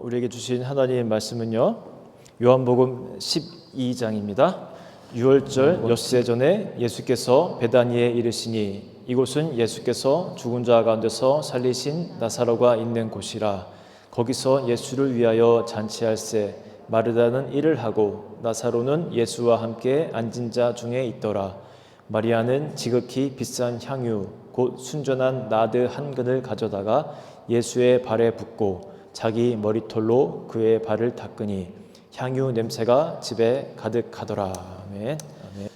우리에게 주신 하나님의 말씀은요, 요한복음 12장입니다. 유월절 엿새 전에 예수께서 베다니에 이르시니 이곳은 예수께서 죽은 자 가운데서 살리신 나사로가 있는 곳이라. 거기서 예수를 위하여 잔치할세 마르다는 일을 하고 나사로는 예수와 함께 앉은 자 중에 있더라. 마리아는 지극히 비싼 향유 곧 순전한 나드 한 근을 가져다가 예수의 발에 붓고 자기 머리털로 그의 발을 닦으니 향유 냄새가 집에 가득하더라. 아멘. 아멘.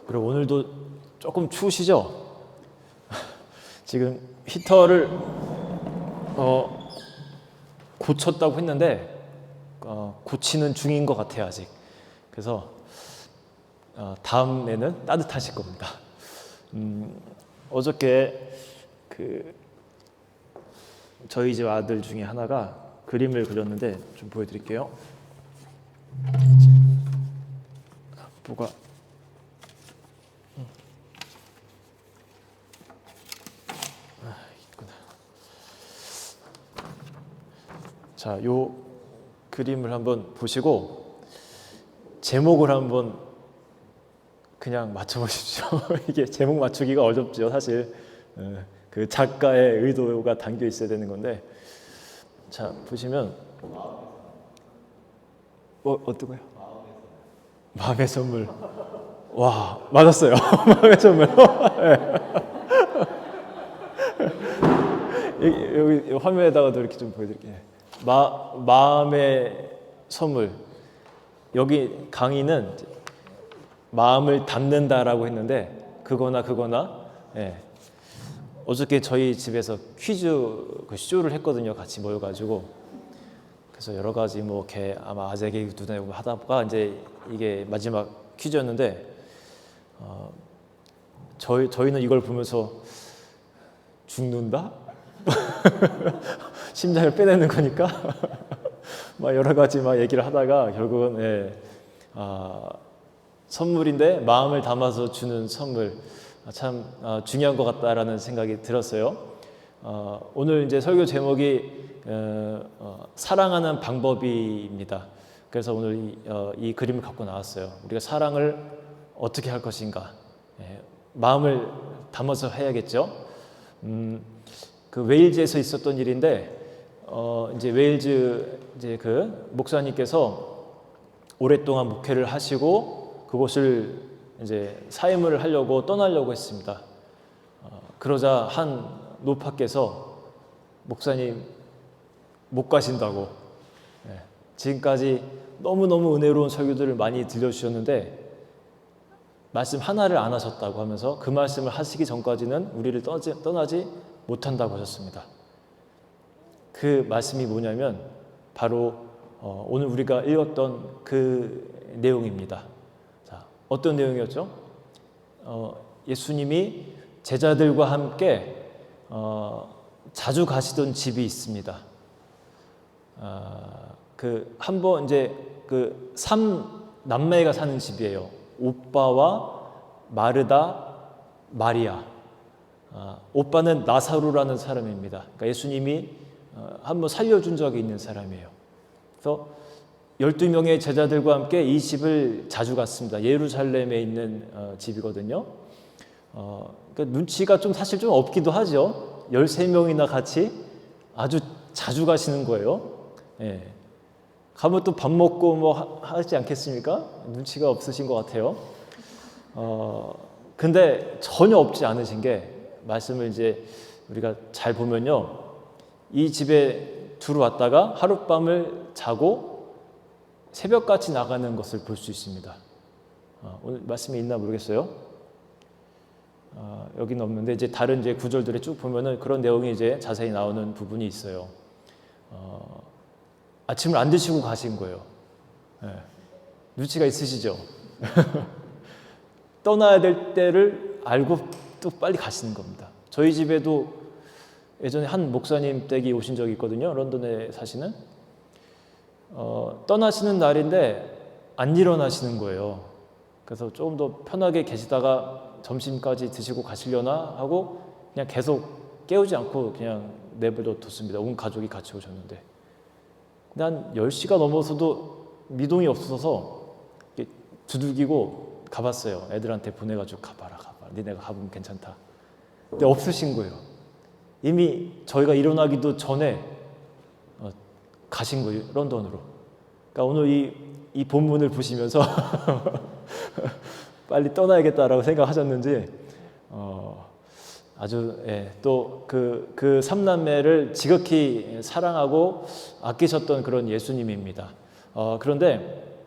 그리고 오늘도 조금 추우시죠? 지금 히터를 고쳤다고 했는데 고치는 중인 것 같아요, 아직. 그래서 다음에는 따뜻하실 겁니다. 어저께 저희 집 아들 중에 하나가 그림을 그렸는데 좀 보여드릴게요. 뭐가 있구나. 자, 요 그림을 한번 보시고 제목을 한번 그냥 맞춰보십시오. 이게 제목 맞추기가 어렵죠, 사실. 그 작가의 의도가 담겨 있어야 되는 건데, 자 보시면 어떤 거요? 마음의 선물. 와, 맞았어요. 마음의 선물. 여기 화면에다가도 이렇게 좀 보여드릴게요. 마음의 선물. 여기 강의는 마음을 담는다라고 했는데 그거나 어저께 저희 집에서 퀴즈 쇼를 했거든요. 같이 모여가지고. 그래서 여러 가지 이렇게 아마 아재 개그 두뇌고 하다가 이제 이게 마지막 퀴즈였는데 저희는 이걸 보면서 죽는다? 심장을 빼내는 거니까 막 여러 가지 얘기를 하다가 결국은 선물인데 마음을 담아서 주는 선물. 참 중요한 것 같다라는 생각이 들었어요. 오늘 이제 설교 제목이 사랑하는 방법입니다. 그래서 오늘 이 그림을 갖고 나왔어요. 우리가 사랑을 어떻게 할 것인가? 마음을 담아서 해야겠죠. 그 웨일즈에서 있었던 일인데 이제 웨일즈 이제 그 목사님께서 오랫동안 목회를 하시고 그곳을 이제 사임을 하려고 떠나려고 했습니다. 그러자 한 노파께서 목사님 못 가신다고, 지금까지 너무너무 은혜로운 설교들을 많이 들려주셨는데 말씀 하나를 안 하셨다고 하면서 그 말씀을 하시기 전까지는 우리를 떠나지 못한다고 하셨습니다. 그 말씀이 뭐냐면 바로 오늘 우리가 읽었던 그 내용입니다. 어떤 내용이었죠? 예수님이 제자들과 함께 자주 가시던 집이 있습니다. 한번 이제 그 3남매가 사는 집이에요. 오빠와 마르다, 마리아. 오빠는 나사로라는 사람입니다. 그러니까 예수님이 한번 살려준 적이 있는 사람이에요. 그래서 12명의 제자들과 함께 이 집을 자주 갔습니다. 예루살렘에 있는 집이거든요. 그러니까 눈치가 사실 좀 없기도 하죠. 13명이나 같이 아주 자주 가시는 거예요. 가면 또 밥 먹고 하지 않겠습니까? 눈치가 없으신 것 같아요. 근데 전혀 없지 않으신 게 말씀을 이제 우리가 잘 보면요. 이 집에 들어왔다가 하룻밤을 자고 새벽같이 나가는 것을 볼 수 있습니다. 오늘 말씀이 있나 모르겠어요. 여기는 없는데 이제 다른 이제 구절들에 쭉 보면은 그런 내용이 이제 자세히 나오는 부분이 있어요. 아침을 안 드시고 가신 거예요. 눈치가 있으시죠? 떠나야 될 때를 알고 또 빨리 가시는 겁니다. 저희 집에도 예전에 한 목사님 댁이 오신 적이 있거든요. 런던에 사시는. 떠나시는 날인데 안 일어나시는 거예요. 그래서 조금 더 편하게 계시다가 점심까지 드시고 가시려나 하고 그냥 계속 깨우지 않고 그냥 내버려 뒀습니다. 온 가족이 같이 오셨는데 근데 한 10시가 넘어서도 미동이 없어서 두들기고 가봤어요. 애들한테 보내가지고 가봐라. 니네가 가보면 괜찮다. 근데 없으신 거예요. 이미 저희가 일어나기도 전에 가신 거예요. 런던으로. 그러니까 오늘 이 본문을 보시면서 빨리 떠나야겠다라고 생각하셨는지 아주 또 그 삼남매를 지극히 사랑하고 아끼셨던 그런 예수님입니다. 그런데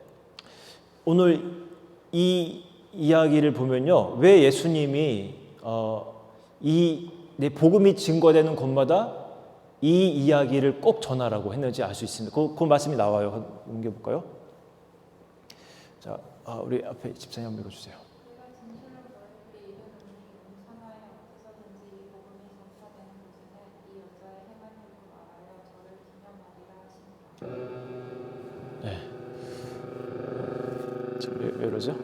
오늘 이 이야기를 보면요, 왜 예수님이 이 복음이 증거되는 곳마다 이 이야기를 꼭 전하라고 했는지 알 수 있습니다. 그 말씀이 나와요. 옮겨볼까요? 자, 우리 앞에 집사님 한번 읽어주세요. 네. 지금 왜 이러죠?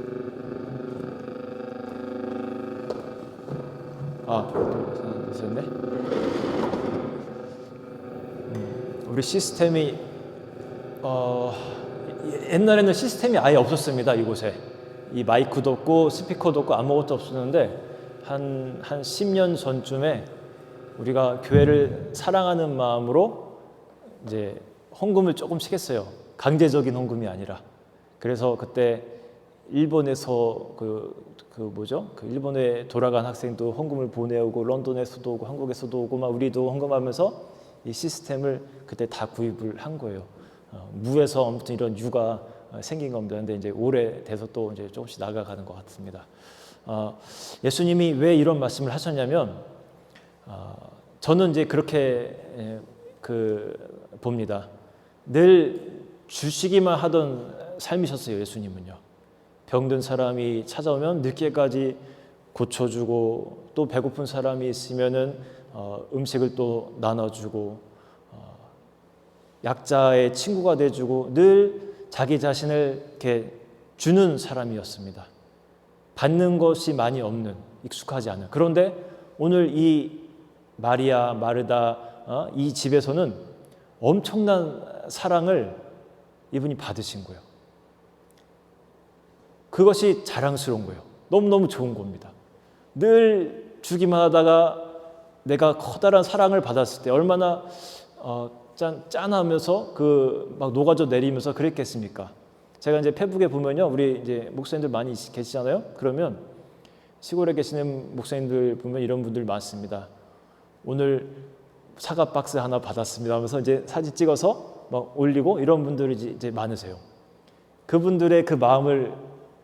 됐네. 우리 시스템이 옛날에는 시스템이 아예 없었습니다. 이곳에 이 마이크도 없고 스피커도 없고 아무것도 없었는데 한 10년 전쯤에 우리가 교회를 사랑하는 마음으로 이제 헌금을 조금씩 했어요. 강제적인 헌금이 아니라. 그래서 그때 일본에서 그 일본에 돌아간 학생도 헌금을 보내오고 런던에서도 오고 한국에서도 오고 막 우리도 헌금하면서 이 시스템을 그때 다 구입을 한 거예요. 무에서 아무튼 이런 유가 생긴 겁니다. 근데 이제 오래돼서 또 이제 조금씩 나가가는 것 같습니다. 예수님이 왜 이런 말씀을 하셨냐면 저는 이제 그렇게 봅니다. 늘 주시기만 하던 삶이셨어요. 예수님은요. 병든 사람이 찾아오면 늦게까지 고쳐주고 또 배고픈 사람이 있으면은 음식을 또 나눠주고 약자의 친구가 돼주고 늘 자기 자신을 이렇게 주는 사람이었습니다. 받는 것이 많이 없는, 익숙하지 않은. 그런데 오늘 이 마리아, 마르다 이 집에서는 엄청난 사랑을 이분이 받으신 거예요. 그것이 자랑스러운 거예요. 너무너무 좋은 겁니다. 늘 주기만 하다가 내가 커다란 사랑을 받았을 때 얼마나 짠하면서 막 녹아져 내리면서 그랬겠습니까? 제가 이제 페북에 보면요, 우리 이제 목사님들 많이 계시잖아요. 그러면 시골에 계시는 목사님들 보면 이런 분들 많습니다. 오늘 사과 박스 하나 받았습니다 하면서 이제 사진 찍어서 막 올리고 이런 분들이 이제 많으세요. 그분들의 그 마음을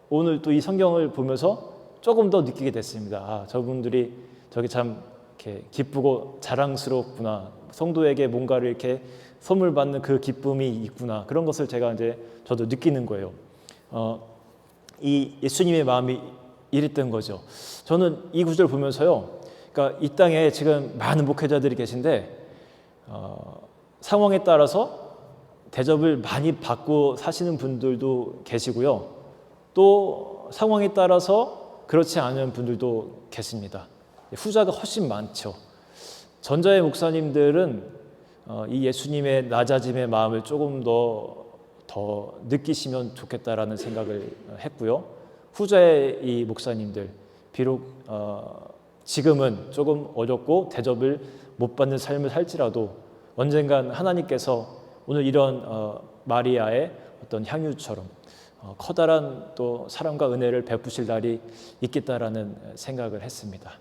오늘 또 이 성경을 보면서 조금 더 느끼게 됐습니다. 저분들이 저게 참 이렇게 기쁘고 자랑스럽구나. 성도에게 뭔가를 이렇게 선물 받는 그 기쁨이 있구나. 그런 것을 제가 이제 저도 느끼는 거예요. 이 예수님의 마음이 이랬던 거죠. 저는 이 구절 보면서요. 그러니까 이 땅에 지금 많은 목회자들이 계신데 상황에 따라서 대접을 많이 받고 사시는 분들도 계시고요. 또 상황에 따라서 그렇지 않은 분들도 계십니다. 후자가 훨씬 많죠. 전자의 목사님들은 이 예수님의 낮아짐의 마음을 조금 더 느끼시면 좋겠다라는 생각을 했고요. 후자의 이 목사님들 비록 지금은 조금 어렵고 대접을 못 받는 삶을 살지라도 언젠간 하나님께서 오늘 이런 마리아의 어떤 향유처럼 커다란 또 사랑과 은혜를 베푸실 날이 있겠다라는 생각을 했습니다.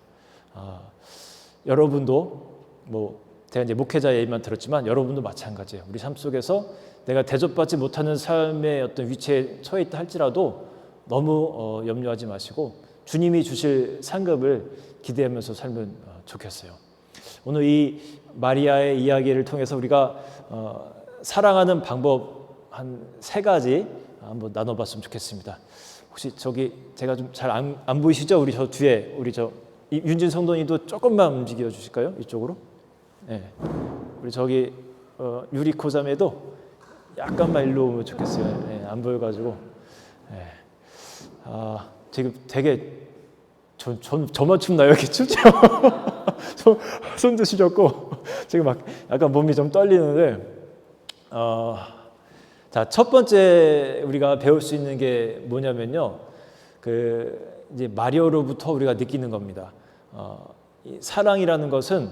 여러분도 제가 이제 목회자의 얘기만 들었지만 여러분도 마찬가지예요. 우리 삶 속에서 내가 대접받지 못하는 삶의 어떤 위치에 처해 있다 할지라도 너무 염려하지 마시고 주님이 주실 상급을 기대하면서 살면 좋겠어요. 오늘 이 마리아의 이야기를 통해서 우리가 사랑하는 방법 한 3가지 한번 나눠봤으면 좋겠습니다. 혹시 저기 제가 좀 잘 안 보이시죠? 우리 저 뒤에 우리 윤진 성도님도 조금만 움직여 주실까요? 이쪽으로. 네. 우리 저기 유리코 자매도 약간만 일로 오면 좋겠어요. 네, 안 보여가지고. 네. 지금 되게 저만 춥나요? 이렇게 춥죠? 손도 시렸고 지금 막 약간 몸이 좀 떨리는데 자, 첫 번째 우리가 배울 수 있는 게 뭐냐면요. 이제 마리아로부터 우리가 느끼는 겁니다. 이 사랑이라는 것은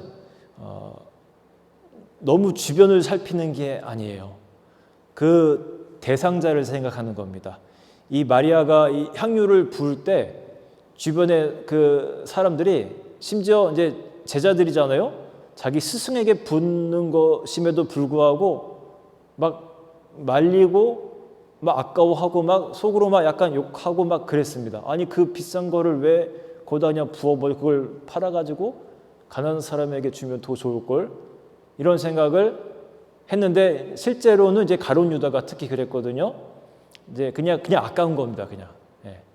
너무 주변을 살피는 게 아니에요. 그 대상자를 생각하는 겁니다. 이 마리아가 이 향유를 부을 때 주변에 그 사람들이 심지어 이제 제자들이잖아요. 자기 스승에게 붓는 것임에도 불구하고 막 말리고 막 아까워하고 막 속으로 막 약간 욕하고 막 그랬습니다. 아니 그 비싼 거를 왜 거기다 그냥 부어버려 그걸 팔아가지고 가난한 사람에게 주면 더 좋을 걸 이런 생각을 했는데 실제로는 이제 가룟 유다가 특히 그랬거든요. 이제 그냥 아까운 겁니다. 그냥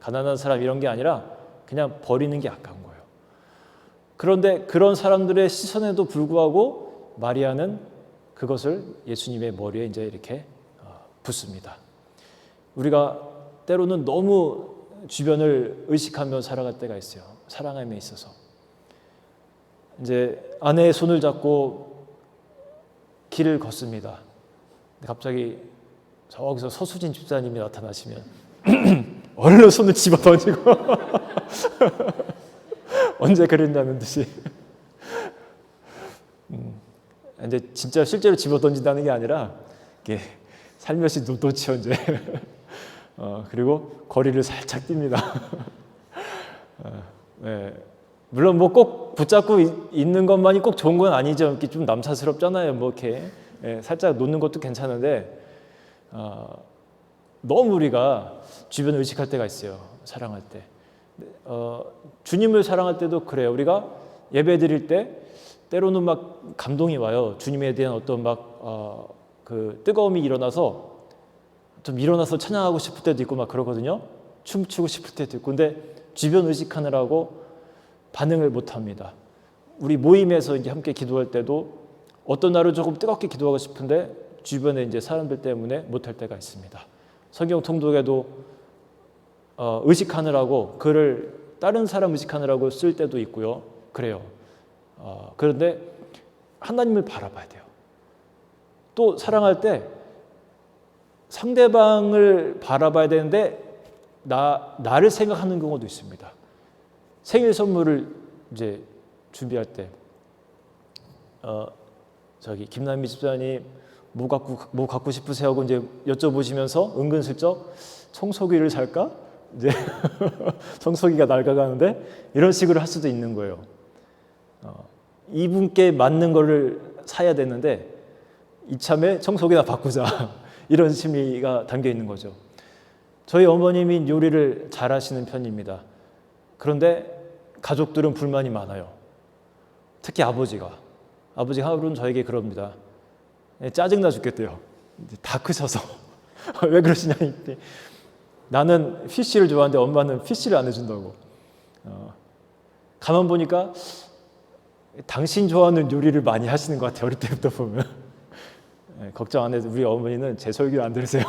가난한 사람 이런 게 아니라 그냥 버리는 게 아까운 거예요. 그런데 그런 사람들의 시선에도 불구하고 마리아는 그것을 예수님의 머리에 이제 이렇게 붓습니다. 우리가 때로는 너무 주변을 의식하며 살아갈 때가 있어요. 사랑함에 있어서. 이제 아내의 손을 잡고 길을 걷습니다. 근데 갑자기 저기서 서수진 집사님이 나타나시면 얼른 손을 집어 던지고 언제 그랬냐는 듯이 이제 진짜 실제로 집어 던진다는 게 아니라 이렇게 살며시 놓치어 이제 그리고 거리를 살짝 뜁니다. 네. 물론 뭐 꼭 붙잡고 있는 것만이 꼭 좋은 건 아니죠. 이렇게 좀 남사스럽잖아요. 뭐 이렇게 살짝 놓는 것도 괜찮은데 너무 우리가 주변을 의식할 때가 있어요. 사랑할 때. 주님을 사랑할 때도 그래요. 우리가 예배 드릴 때 때로는 막 감동이 와요. 주님에 대한 어떤 막 그 뜨거움이 일어나서 좀 일어나서 찬양하고 싶을 때도 있고 막 그러거든요. 춤추고 싶을 때도 있고. 근데 주변 의식하느라고 반응을 못 합니다. 우리 모임에서 이제 함께 기도할 때도 어떤 날은 조금 뜨겁게 기도하고 싶은데 주변에 이제 사람들 때문에 못 할 때가 있습니다. 성경 통독에도 의식하느라고 글을 다른 사람 의식하느라고 쓸 때도 있고요. 그래요. 그런데 하나님을 바라봐야 돼요. 또 사랑할 때 상대방을 바라봐야 되는데 나를 생각하는 경우도 있습니다. 생일 선물을 이제 준비할 때 저기 김남미 집사님 뭐 갖고 싶으세요 하고 이제 여쭤보시면서 은근슬쩍 청소기를 살까? 이제 청소기가 낡아가는데 이런 식으로 할 수도 있는 거예요. 이분께 맞는 거를 사야 되는데 이참에 청소기나 바꾸자 이런 심리가 담겨 있는 거죠. 저희 어머님이 요리를 잘 하시는 편입니다. 그런데 가족들은 불만이 많아요. 특히 아버지가 하루는 저에게 그럽니다. 짜증나 죽겠대요. 다 크셔서 왜 그러시냐 했더니 나는 피쉬를 좋아하는데 엄마는 피쉬를 안 해준다고. 가만 보니까 당신 좋아하는 요리를 많이 하시는 것 같아요. 어릴 때부터 보면. 걱정 안 해도 우리 어머니는 제 설교를 안 들으세요.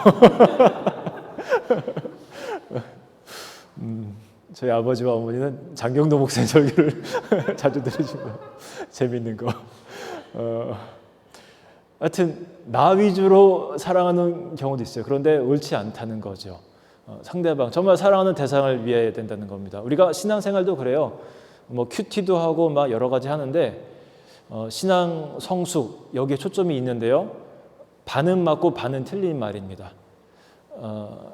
저희 아버지와 어머니는 장경도 목사님 설교를 자주 들으시고 재밌는 거. 하여튼 나 위주로 사랑하는 경우도 있어요. 그런데 옳지 않다는 거죠. 상대방 정말 사랑하는 대상을 위해야 된다는 겁니다. 우리가 신앙생활도 그래요. 뭐 큐티도 하고 막 여러 가지 하는데 신앙 성숙 여기에 초점이 있는데요. 반은 맞고 반은 틀린 말입니다.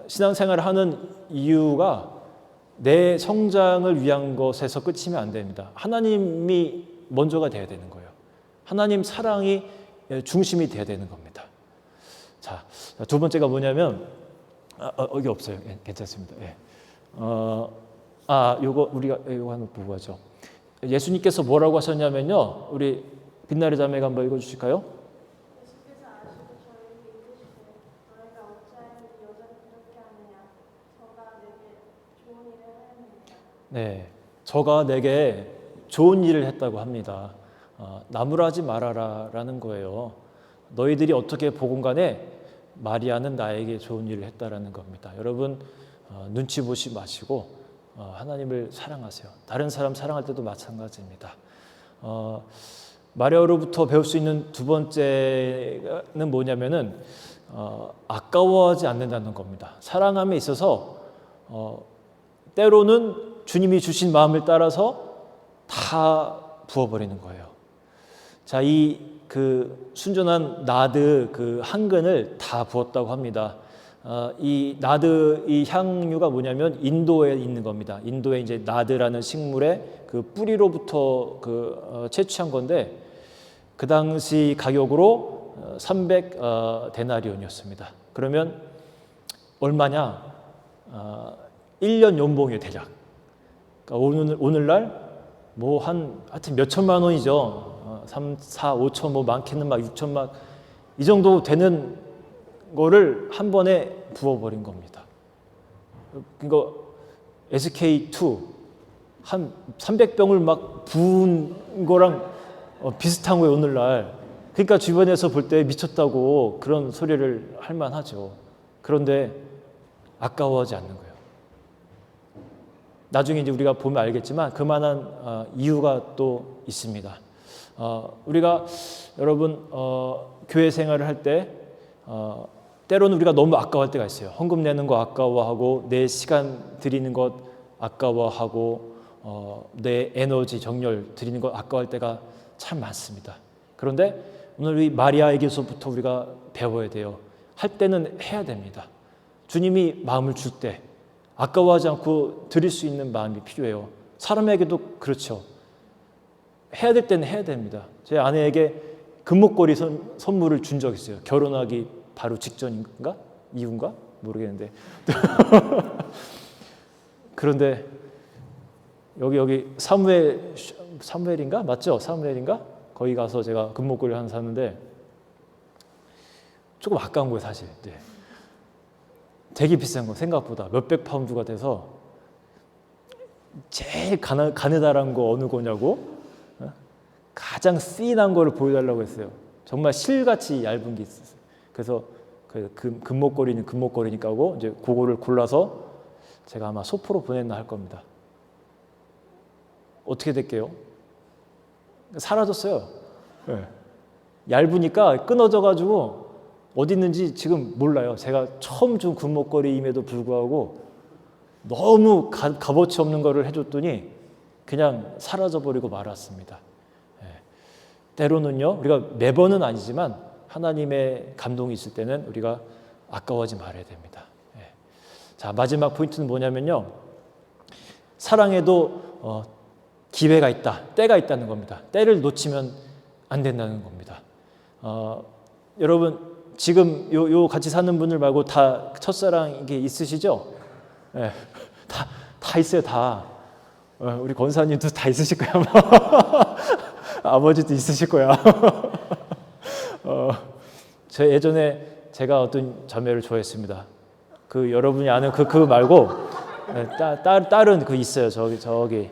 신앙생활을 하는 이유가 내 성장을 위한 것에서 끝이면 안 됩니다. 하나님이 먼저가 돼야 되는 거예요. 하나님 사랑이 중심이 돼야 되는 겁니다. 자, 두 번째가 뭐냐면 여기 없어요. 괜찮습니다. 요거 우리가 이거 한번 보고 하죠. 예수님께서 뭐라고 하셨냐면요. 우리 빛나리 자매가 한번 읽어 주실까요? 예수께서 아시고 저희에게 이르시되 너희가 어찌하여 이 여자를 그렇게 하느냐 저가 내게 좋은 일을 하였느니라. 네, 저가 내게 좋은 일을 했다고 합니다. 나무라지 말아라라는 거예요. 너희들이 어떻게 보건 간에 마리아는 나에게 좋은 일을 했다라는 겁니다. 여러분 눈치 보시 마시고 하나님을 사랑하세요. 다른 사람 사랑할 때도 마찬가지입니다. 마리아로부터 배울 수 있는 두 번째는 뭐냐면은 아까워하지 않는다는 겁니다. 사랑함에 있어서 때로는 주님이 주신 마음을 따라서 다 부어버리는 거예요. 자, 그 순전한 나드 그 한 근을 다 부었다고 합니다. 이 나드 이 향유가 뭐냐면 인도에 있는 겁니다. 인도에 이제 나드라는 식물의 그 뿌리로부터 채취한 건데 그 당시 가격으로 300 데나리온이었습니다. 그러면 얼마냐? 1년 연봉이에요, 대략. 그러니까 오늘날 뭐 하여튼 몇 천만 원이죠. 3, 4, 5천 뭐 많게는 막 6천만 이 정도 되는 거를 한 번에 부어버린 겁니다. 그러니까 SK2 한 300병을 막 부은 거랑 비슷한 거예요, 오늘날. 그러니까 주변에서 볼 때 미쳤다고 그런 소리를 할 만하죠. 그런데 아까워하지 않는 거예요. 나중에 이제 우리가 보면 알겠지만 그만한 이유가 또 있습니다. 우리가 여러분 교회 생활을 할 때 때로는 우리가 너무 아까워할 때가 있어요. 헌금 내는 거 아까워하고 내 시간 드리는 것 아까워하고 내 에너지 정열 드리는 것 아까워할 때가 참 많습니다. 그런데 오늘 이 마리아에게서부터 우리가 배워야 돼요. 할 때는 해야 됩니다. 주님이 마음을 줄 때 아까워하지 않고 드릴 수 있는 마음이 필요해요. 사람에게도 그렇죠. 해야 될 때는 해야 됩니다. 제 아내에게 금목걸이 선물을 준 적이 있어요. 결혼하기 바로 직전인가? 이후인가? 모르겠는데. 그런데 여기 사무엘인가? 맞죠? 사무엘인가? 거기 가서 제가 금목걸이를 하나 샀는데 조금 아까운 거예요, 사실. 네. 되게 비싼 거 생각보다 몇백 파운드가 돼서 제일 가느다란 거 어느 거냐고 가장 씬한 거를 보여달라고 했어요. 정말 실같이 얇은 게 있었어요. 그래서 그 금목걸이는 금목걸이니까 하고 이제 그거를 골라서 제가 아마 소포로 보냈나 할 겁니다. 어떻게 될게요? 사라졌어요. 네. 얇으니까 끊어져가지고 어디 있는지 지금 몰라요. 제가 처음 준 금목걸이임에도 불구하고 너무 값어치 없는 거를 해줬더니 그냥 사라져버리고 말았습니다. 네. 때로는요, 우리가 매번은 아니지만 하나님의 감동이 있을 때는 우리가 아까워하지 말아야 됩니다. 네. 자, 마지막 포인트는 뭐냐면요, 사랑에도 기회가 있다, 때가 있다는 겁니다. 때를 놓치면 안 된다는 겁니다. 여러분 지금 요 같이 사는 분들 말고 다 첫사랑 이게 있으시죠? 네, 다 있어요, 다. 우리 권사님도 다 있으실 거야. 아버지도 있으실 거야. 제 예전에 제가 어떤 자매를 좋아했습니다. 그 여러분이 아는 그 말고 딸은 그 있어요. 저기.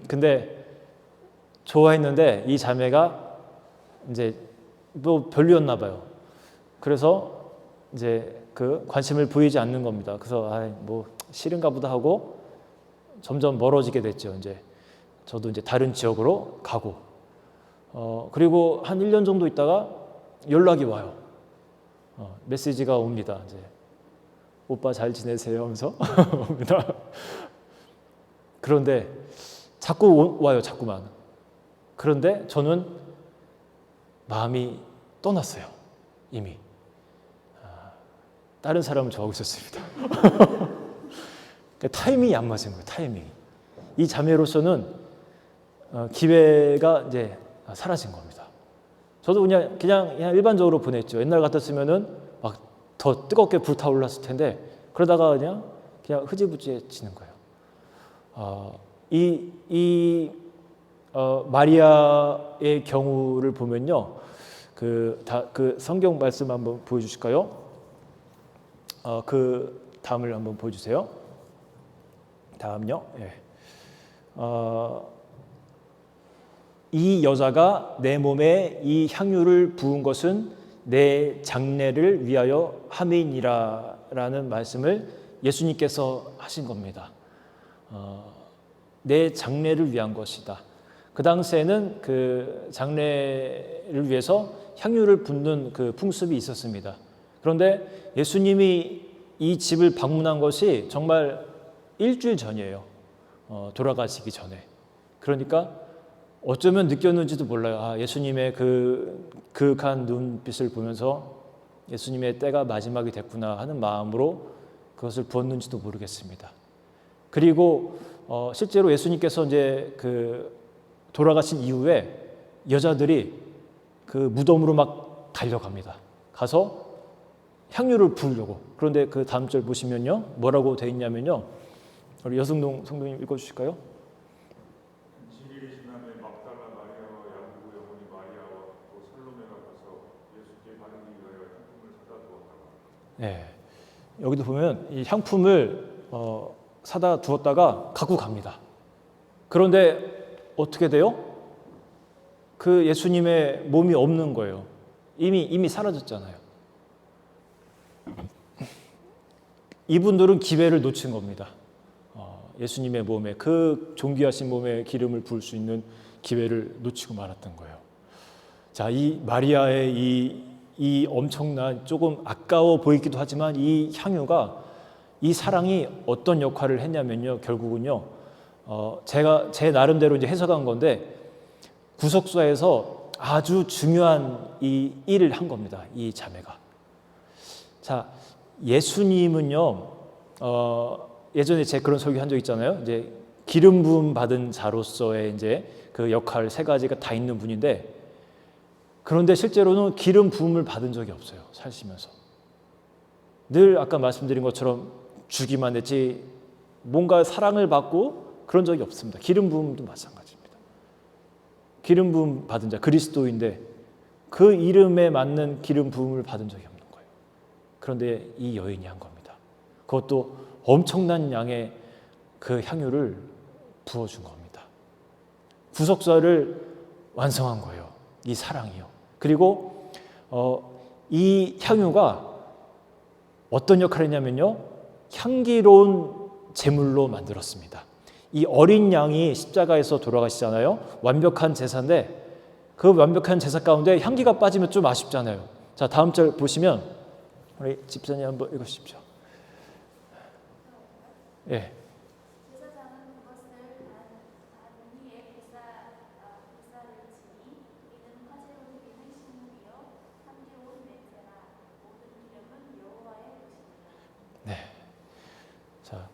근데 좋아했는데 이 자매가 이제 뭐 별로였나 봐요. 그래서 이제 그 관심을 보이지 않는 겁니다. 그래서 뭐 싫은가 보다 하고 점점 멀어지게 됐죠. 이제 저도 이제 다른 지역으로 가고 그리고 한 1년 정도 있다가 연락이 와요. 메시지가 옵니다. 이제 오빠 잘 지내세요 하면서 옵니다. 그런데 자꾸 와요, 자꾸만. 그런데 저는 마음이 떠났어요, 이미. 다른 사람을 좋아하고 있었습니다. 타이밍이 안 맞은 거예요, 타이밍이. 이 자매로서는 기회가 이제 사라진 겁니다. 저도 그냥 일반적으로 보냈죠. 옛날 같았으면은 막 더 뜨겁게 불타올랐을 텐데 그러다가 그냥 흐지부지해지는 거예요. 마리아의 경우를 보면요, 그 성경 말씀 한번 보여주실까요? 그 다음을 한번 보여주세요. 다음요. 예. 이 여자가 내 몸에 이 향유를 부은 것은 내 장례를 위하여 함이니라라는 말씀을 예수님께서 하신 겁니다. 내 장례를 위한 것이다. 그 당시에는 그 장례를 위해서 향유를 붓는 그 풍습이 있었습니다. 그런데 예수님이 이 집을 방문한 것이 정말 일주일 전이에요. 돌아가시기 전에. 그러니까 어쩌면 느꼈는지도 몰라요. 아, 예수님의 그윽한 눈빛을 보면서 예수님의 때가 마지막이 됐구나 하는 마음으로 그것을 부었는지도 모르겠습니다. 그리고 실제로 예수님께서 이제 그 돌아가신 이후에 여자들이 그 무덤으로 막 달려갑니다. 가서 향유를 부으려고. 그런데 그 다음 절 보시면요, 뭐라고 되어 있냐면요, 우리 여승동 성도님 읽어주실까요? 지일이 지남에 막달라 마리아와 야고보 어머니 마리아와 또 살로메가 가서 예수께 바르기 위하여 향품을 사다 두었다가. 네, 여기도 보면 이 향품을 사다 두었다가 갖고 갑니다. 그런데 어떻게 돼요? 그 예수님의 몸이 없는 거예요. 이미 사라졌잖아요. 이분들은 기회를 놓친 겁니다. 예수님의 몸에, 그 존귀하신 몸에 기름을 부을 수 있는 기회를 놓치고 말았던 거예요. 자, 이 마리아의 이 엄청난, 조금 아까워 보이기도 하지만 이 향유가, 이 사랑이 어떤 역할을 했냐면요, 결국은요, 제가 제 나름대로 이제 해석한 건데, 구속사에서 아주 중요한 이 일을 한 겁니다. 이 자매가. 자, 예수님은요, 예전에 제가 그런 설교 한 적 있잖아요. 이제 기름 부음 받은 자로서의 이제 그 역할 세 가지가 다 있는 분인데, 그런데 실제로는 기름 부음을 받은 적이 없어요. 사시면서. 늘 아까 말씀드린 것처럼 주기만 했지 뭔가 사랑을 받고 그런 적이 없습니다. 기름 부음도 마찬가지입니다. 기름 부음 받은 자, 그리스도인데 그 이름에 맞는 기름 부음을 받은 적이 없는 거예요. 그런데 이 여인이 한 겁니다. 그것도 엄청난 양의 그 향유를 부어준 겁니다. 구속사를 완성한 거예요. 이 사랑이요. 그리고 이 향유가 어떤 역할을 했냐면요, 향기로운 제물로 만들었습니다. 이 어린 양이 십자가에서 돌아가시잖아요. 완벽한 제사인데 그 완벽한 제사 가운데 향기가 빠지면 좀 아쉽잖아요. 자, 다음 절 보시면 우리 집사님 한번 읽으십시오. 예. 제사장은 그것을 단 위에 제사를 지니 이는 화제로 드리는 식물이요 향기로운 냄새라 모든 기름은 여호와의 것입니다. 네. 자,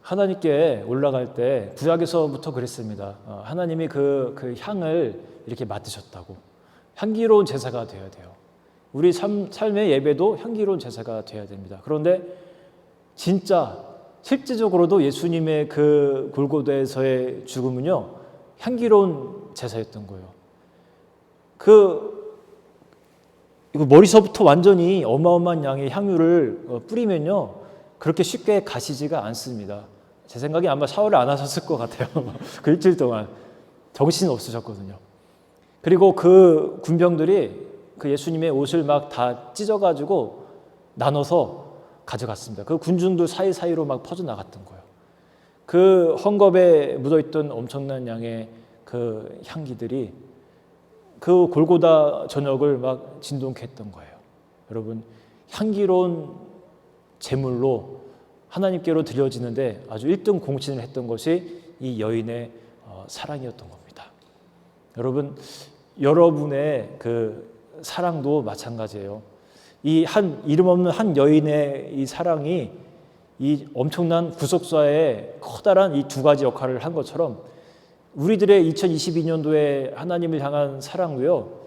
하나님께 올라갈 때 구약에서부터 그랬습니다. 하나님이 그 향을 이렇게 맡으셨다고. 향기로운 제사가 되어야 돼요. 우리 삶의 예배도 향기로운 제사가 되어야 됩니다. 그런데 진짜 실질적으로도 예수님의 그 골고다에서의 죽음은요, 향기로운 제사였던 거예요. 이거 머리서부터 완전히 어마어마한 양의 향유를 뿌리면요, 그렇게 쉽게 가시지가 않습니다. 제 생각에 아마 샤워를 안 하셨을 것 같아요. 그 일주일 동안 정신 없으셨거든요. 그리고 그 군병들이 그 예수님의 옷을 막 다 찢어가지고 나눠서 가져갔습니다. 그 군중들 사이사이로 막 퍼져나갔던 거예요. 그 헝겊에 묻어있던 엄청난 양의 그 향기들이 그 골고다 저녁을 막 진동케 했던 거예요. 여러분, 향기로운 제물로 하나님께로 드려지는데 아주 1등 공신을 했던 것이 이 여인의 사랑이었던 겁니다. 여러분, 여러분의 그 사랑도 마찬가지예요. 이 이름 없는 한 여인의 이 사랑이 이 엄청난 구속사의 커다란 이 두 가지 역할을 한 것처럼 우리들의 2022년도에 하나님을 향한 사랑도요,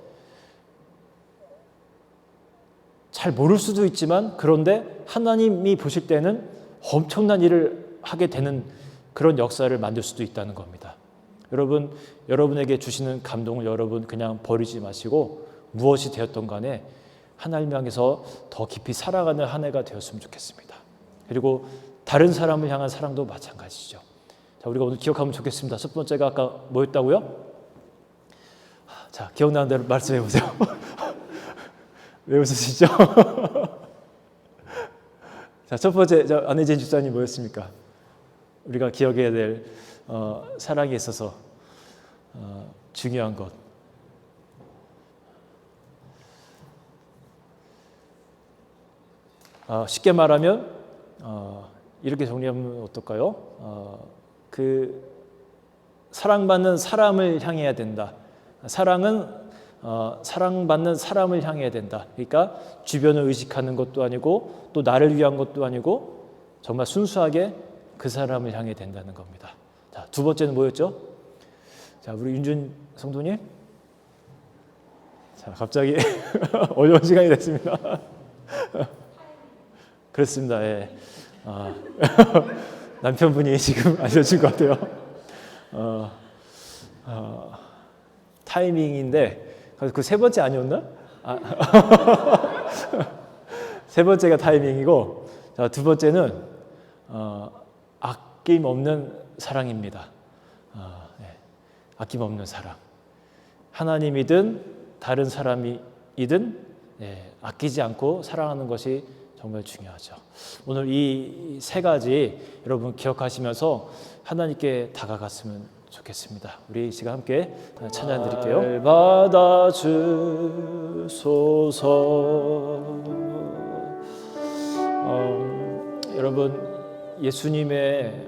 잘 모를 수도 있지만 그런데 하나님이 보실 때는 엄청난 일을 하게 되는 그런 역사를 만들 수도 있다는 겁니다. 여러분, 여러분에게 주시는 감동을 여러분 그냥 버리지 마시고 무엇이 되었던 간에 하나님 향해서 더 깊이 살아가는 한 해가 되었으면 좋겠습니다. 그리고 다른 사람을 향한 사랑도 마찬가지죠. 자, 우리가 오늘 기억하면 좋겠습니다. 첫 번째가 아까 뭐였다고요? 자, 기억나는 대로 말씀해 보세요. 왜 웃으시죠? 자, 첫 번째, 안혜진 집사님 뭐였습니까? 우리가 기억해야 될 사랑에 있어서 중요한 것. 쉽게 말하면 이렇게 정리하면 어떨까요? 그 사랑받는 사람을 향해야 된다. 사랑은 사랑받는 사람을 향해야 된다. 그러니까 주변을 의식하는 것도 아니고 또 나를 위한 것도 아니고 정말 순수하게 그 사람을 향해야 된다는 겁니다. 자, 두 번째는 뭐였죠? 자, 우리 윤준 성도님. 자, 갑자기 어려운 시간이 됐습니다. 그렇습니다. 예. 남편분이 지금 알려준 것 같아요. 타이밍인데 그 세 번째 아니었나? 세 번째가 타이밍이고, 자, 두 번째는 아낌없는 사랑입니다. 네. 아낌없는 사랑. 하나님이든 다른 사람이든 아끼지 않고 사랑하는 것이 정말 중요하죠. 오늘 이 세 가지 여러분 기억하시면서 하나님께 다가갔으면 좋겠습니다. 우리 이 시간 함께 찬양 드릴게요. 받아주소서. 여러분 예수님의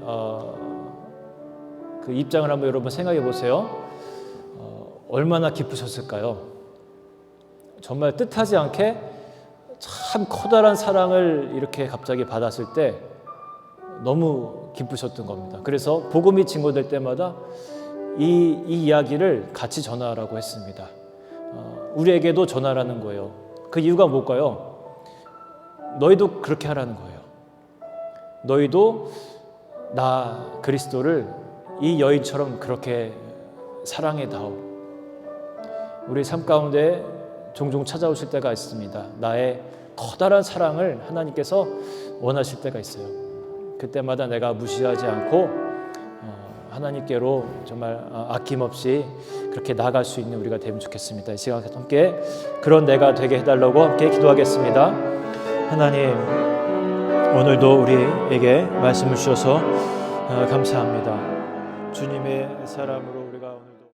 그 입장을 한번 여러분 생각해 보세요. 얼마나 기쁘셨을까요? 정말 뜻하지 않게 참 커다란 사랑을 이렇게 갑자기 받았을 때 너무 기쁘셨던 겁니다. 그래서 복음이 증거될 때마다 이 이야기를 같이 전하라고 했습니다. 우리에게도 전하라는 거예요. 그 이유가 뭘까요? 너희도 그렇게 하라는 거예요. 너희도 나 그리스도를 이 여인처럼 그렇게 사랑해다오. 우리 삶 가운데 종종 찾아오실 때가 있습니다. 나의 커다란 사랑을 하나님께서 원하실 때가 있어요. 그때마다 내가 무시하지 않고 하나님께로 정말 아낌없이 그렇게 나아갈 수 있는 우리가 되면 좋겠습니다. 이 시간 함께 그런 내가 되게 해달라고 함께 기도하겠습니다. 하나님, 오늘도 우리에게 말씀을 주셔서 감사합니다. 주님의 사랑으로 우리가 오늘